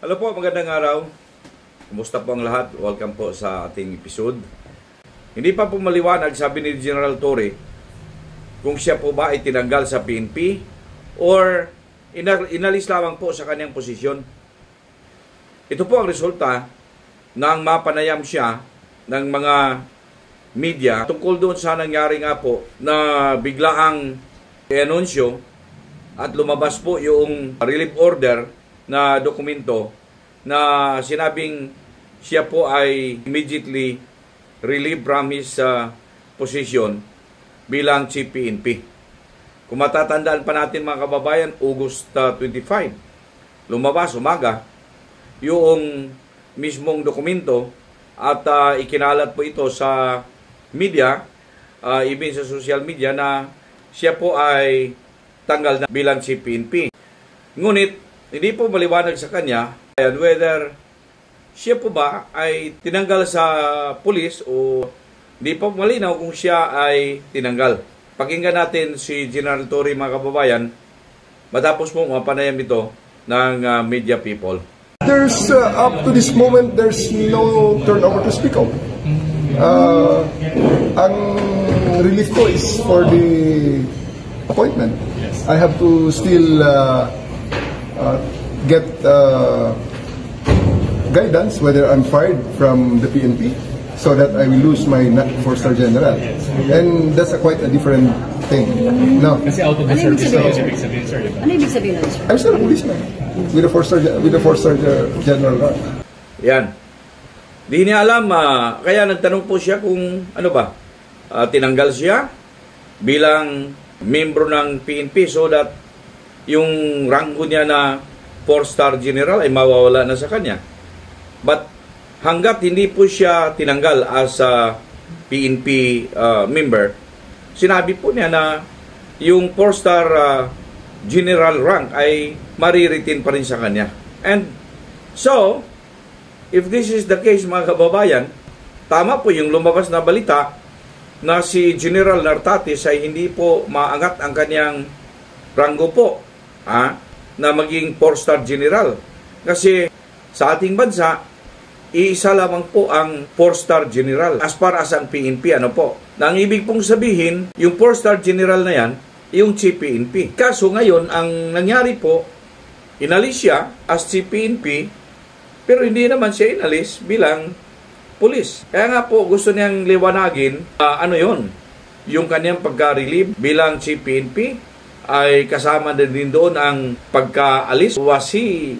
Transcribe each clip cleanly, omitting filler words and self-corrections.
Hello po, magandang araw. Kumusta po ang lahat? Welcome po sa ating episode. Hindi pa po maliwanag, sabi ni General Torre, kung siya po ba ay tinanggal sa PNP or inalis lamang po sa kanyang posisyon. Ito po ang resulta ng mapanayam siya ng mga media tungkol doon sa nangyari nga po na biglaang i-anunsyo at lumabas po yung relief order na dokumento na sinabing siya po ay immediately relieved from his position bilang Chief PNP. Kung matatandaan pa natin mga kababayan, August 25, lumabas umaga yung mismong dokumento at ikinalat po ito sa media, even sa social media, na siya po ay tanggal na bilang Chief PNP. Ngunit hindi po maliwanag sa kanya whether siya po ba ay tinanggal sa pulis o hindi po malinaw kung siya ay tinanggal. Pakinggan natin si General Torre mga kababayan matapos po mapanayam ito ng media people. There's up to this moment there's no turnover to speak of. Ang relief ko is for the appointment. I have to still get guidance whether I'm fired from the PNP so that I will lose my 4-star general. And that's quite a different thing. No. Kasi out of the service na yung ibig sabihin, sir. Ano ibig sabihin, sir? I'm still a policeman with a 4-star general rank. Yan. Di niya alam, kaya nagtanong po siya kung ano ba, tinanggal siya bilang membro ng PNP so that yung ranggo niya na 4-star general ay mawawala na sa kanya. But hanggat hindi po siya tinanggal as a PNP member, sinabi po niya na yung 4-star general rank ay mariritin pa rin sa kanya. And so, if this is the case mga kababayan, tama po yung lumabas na balita na si General Nartates ay hindi po maangat ang kanyang ranggo po na maging 4-star general. Kasi sa ating bansa, iisa lamang po ang 4-star general as far as ang PNP. Ano po? Na ang ibig pong sabihin, yung 4-star general na yan, yung Chief PNP. Kaso ngayon, ang nangyari po, inalis siya as Chief PNP, pero hindi naman siya inalis bilang pulis. Kaya nga po, gusto niyang liwanagin, ano yon, yung kanyang pagka-relieve bilang Chief PNP, ay kasama din doon ang pagkaalis. Was he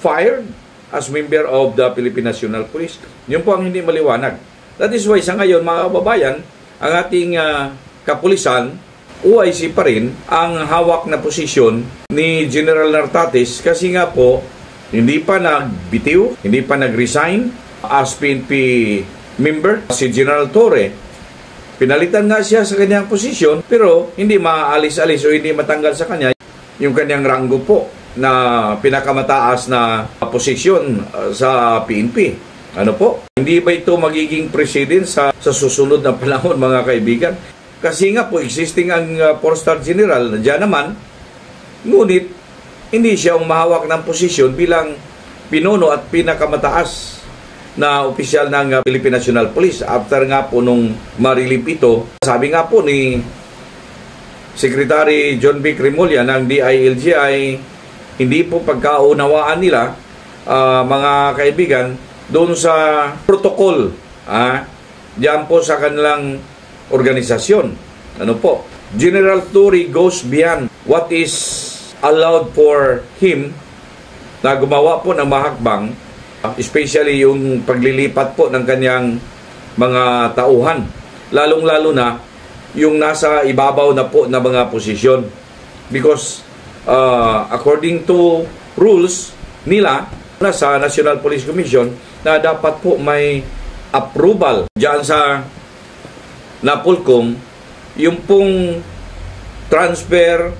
fired as member of the Philippine National Police? Yun po ang hindi maliwanag. That is why sa ngayon mga kababayan, ang ating kapulisan, OIC pa rin ang hawak na posisyon ni General Nartates kasi nga po hindi pa nagbitiw, hindi pa nag-resign as PNP member si General Torre. Pinalitan nga siya sa kanyang posisyon pero hindi maalis-alis o hindi matanggal sa kanya yung kanyang ranggo po na pinakamataas na posisyon sa PNP. Ano po? Hindi ba ito magiging precedent sa susunod na panahon mga kaibigan? Kasi nga po existing ang 4-star general nandiyan naman, ngunit hindi siya umahawak ng posisyon bilang pinuno at pinakamataas na opisyal ng Philippine National Police. After nga po nung ma-relieve ito, sabi nga po ni Secretary John B. Cremolya ng DILG ay hindi po pagkaunawaan nila mga kaibigan doon sa protocol diyan po sa kanilang organisasyon. Ano po? General Torre goes beyond what is allowed for him na gumawa po ng mahakbang, especially yung paglilipat po ng kanyang mga tauhan. Lalong-lalo na yung nasa ibabaw na po na mga posisyon. Because according to rules nila sa National Police Commission na dapat po may approval dyan sa NAPOLCOM yung pong transfer,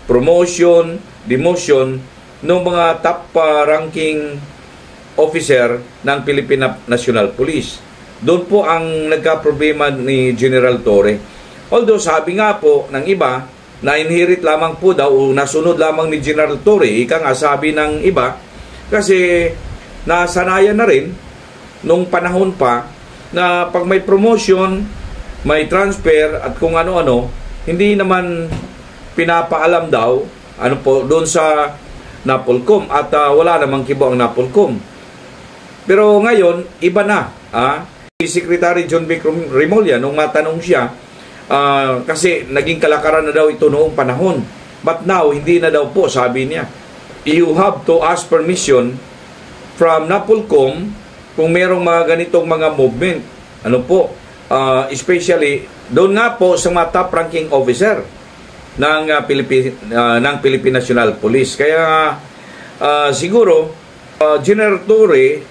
promotion, demotion ng mga top ranking officer ng Philippine National Police. Doon po ang nagka-problema ni General Torre. Although sabi nga po ng iba na inherit lamang po daw o nasunod lamang ni General Torre, ika nga sabi ng iba Kasi nasanayan na rin nung panahon pa na pag may promotion, may transfer at kung ano-ano, hindi naman pinapaalam daw doon sa Napolcom at wala namang kibo ang Napolcom. Pero ngayon, iba na. Si Secretary John Vic Remulla, nung matanong siya, kasi naging kalakaran na daw ito noong panahon. But now, hindi na daw po, sabi niya. You have to ask permission from Napolcom kung merong mga ganitong mga movement. Especially, doon nga po sa mga top ranking officer ng Philippine National Police. Kaya siguro, General Torre,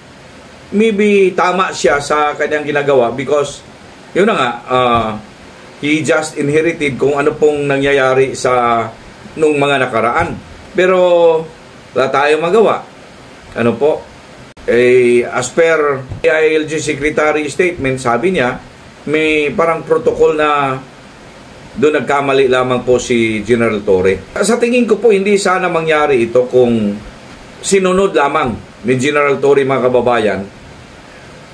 maybe tama siya sa kanyang ginagawa because, yun na nga, he just inherited kung ano pong nangyayari sa nung mga nakaraan. Pero wala tayong magawa. As per ILG Secretary statement, sabi niya, may parang protocol na doon nagkamali lamang po si General Torre. Sa tingin ko po, hindi sana mangyari ito kung sinunod lamang ni General Torre, mga kababayan,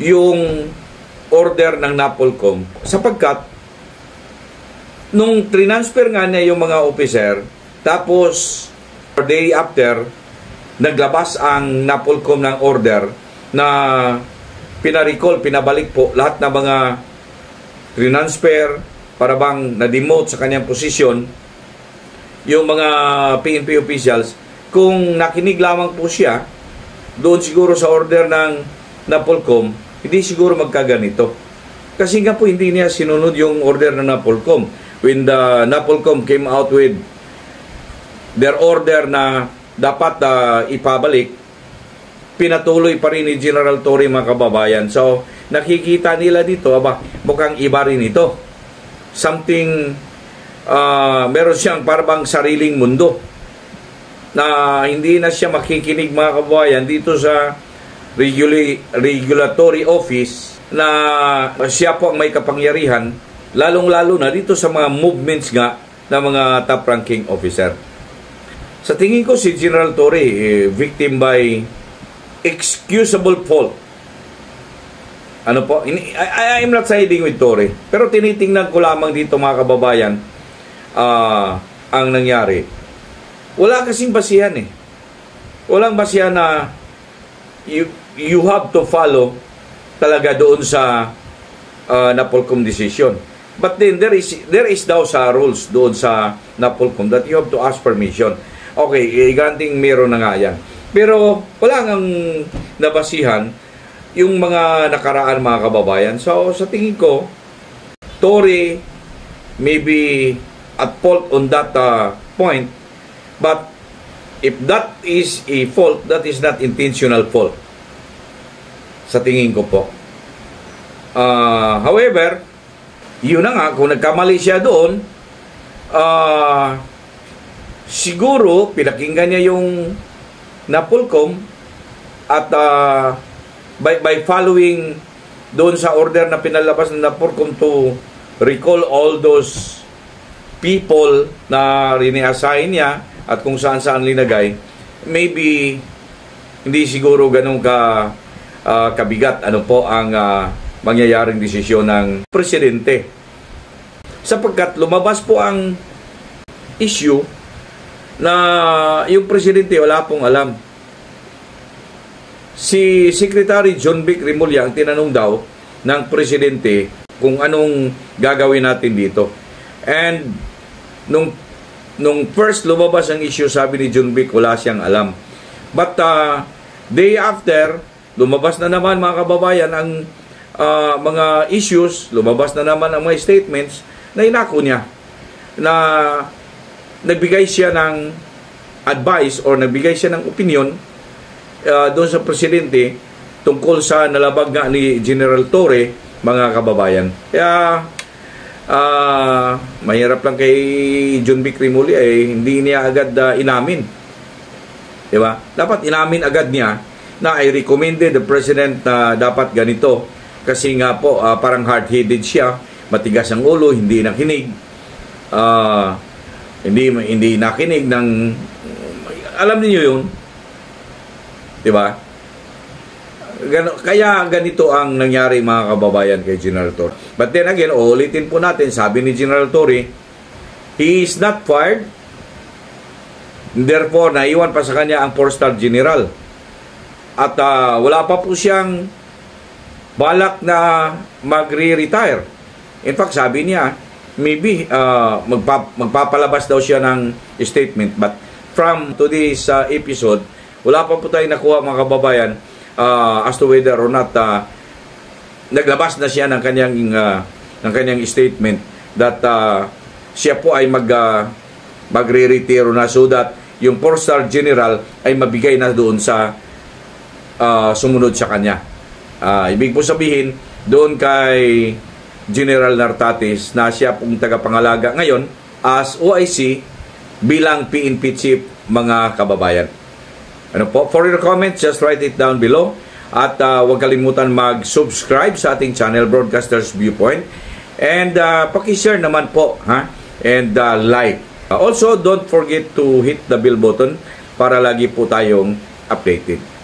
yung order ng Napolcom, sapagkat nung transfer nga niya yung mga officer, tapos day after, naglabas ang Napolcom ng order na pinabalik po lahat ng mga transfer para bang na-demote sa kanyang posisyon yung mga PNP officials. Kung nakinig lamang po siya doon siguro sa order ng Napolcom, hindi siguro magkaganito. Kasi nga po hindi niya sinunod yung order ng Napolcom. When the Napolcom came out with their order na dapat ipabalik, pinatuloy pa rin ni General Torre, mga kababayan. So, nakikita nila dito, mukhang iba rin ito. Something, meron siyang parang sariling mundo na hindi na siya makikinig, mga kababayan, dito sa regulatory office na siya po ang may kapangyarihan, lalong-lalo na dito sa mga movements nga ng mga top-ranking officer. Sa tingin ko, si General Torre, victim by excusable fault. I'm not siding with Torre, pero tinitingnan ko lamang dito, mga kababayan, ang nangyari. Wala kasing basihan Walang basihan na you have to follow talaga doon sa Napolcom decision. But then there is daw sa rules doon sa Napolcom that you have to ask permission. Okay, granting meron na nga yan. Pero wala ngang nabasihan yung mga nakaraan, mga kababayan. So sa tingin ko, Torre may be at fault on that point, but if that is a fault, that is not intentional fault. Sa tingin ko po. However, yun na nga, kung nagkamali siya doon, siguro pinakinggan niya yung Napolcom at by following doon sa order na pinalabas ng Napolcom to recall all those people na rini-assign niya at kung saan-saan linagay, maybe hindi siguro ganun kabigat ang mangyayaring desisyon ng presidente. Sapagkat lumabas po ang issue na yung presidente wala pong alam. Si Secretary John Vic Remulla ang tinanong daw ng presidente kung anong gagawin natin dito. And nung first lumabas ang issue, sabi ni John Vic wala siyang alam. But day after, lumabas na naman, mga kababayan, ang mga issues, lumabas na naman ang mga statements na inako niya na nagbigay siya ng advice or nagbigay siya ng opinion doon sa presidente tungkol sa nalabag nga ni General Torre, mga kababayan. Kaya mahirap lang kay John Vic Remulla, hindi niya agad inamin. Diba? Dapat inamin agad niya na I recommended the president na dapat ganito kasi nga po parang hard-headed siya, matigas ang ulo, hindi nakinig. Hindi nakinig ng, alam niyo yun, Di ba? Kaya ganito ang nangyari mga kababayan kay General Torre. But then again, uulitin po natin, sabi ni General Torre, he is not fired. Therefore, naiwan pa sa kanya ang 4-star general. At wala pa po siyang balak na magre-retire. In fact, sabi niya, maybe magpapalabas daw siya ng statement. But from today's episode, wala pa po tayong nakuha mga kababayan as to whether or not naglabas na siya ng kanyang statement that siya po ay magre-retiro na so that yung 4-star general ay mabigay na doon sa sumunod sa kanya. Ibig po sabihin doon kay General Nartates na siya pong tagapangalaga ngayon as OIC bilang PNP chief mga kababayan. Ano po? For your comments, just write it down below. At huwag kalimutan mag-subscribe sa ating channel, Broadcasters Viewpoint. And paki-share naman po, ha? And like. Also, don't forget to hit the bell button para lagi po tayong updated.